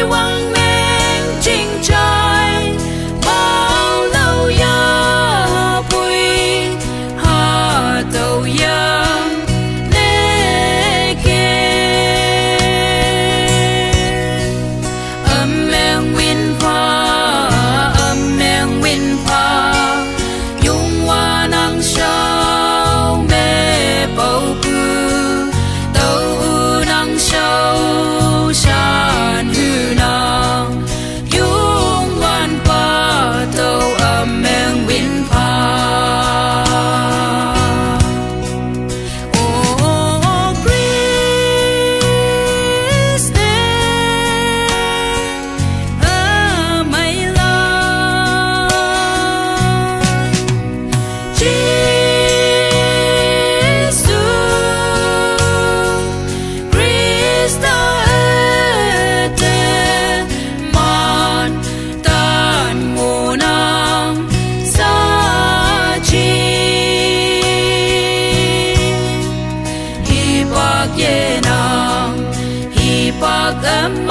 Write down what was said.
quang minh chính trái bao lâu ya bùi hà đầu ya lê kê âm men win pha dung hoa năng sao mê bầu bư tàu năng sao san hư năng dung hoàn pa tàu âm men win pha oh Christ my love Jesus Christ ete man tan ngô nang sa chi hi bạc ye nang hi bạc âm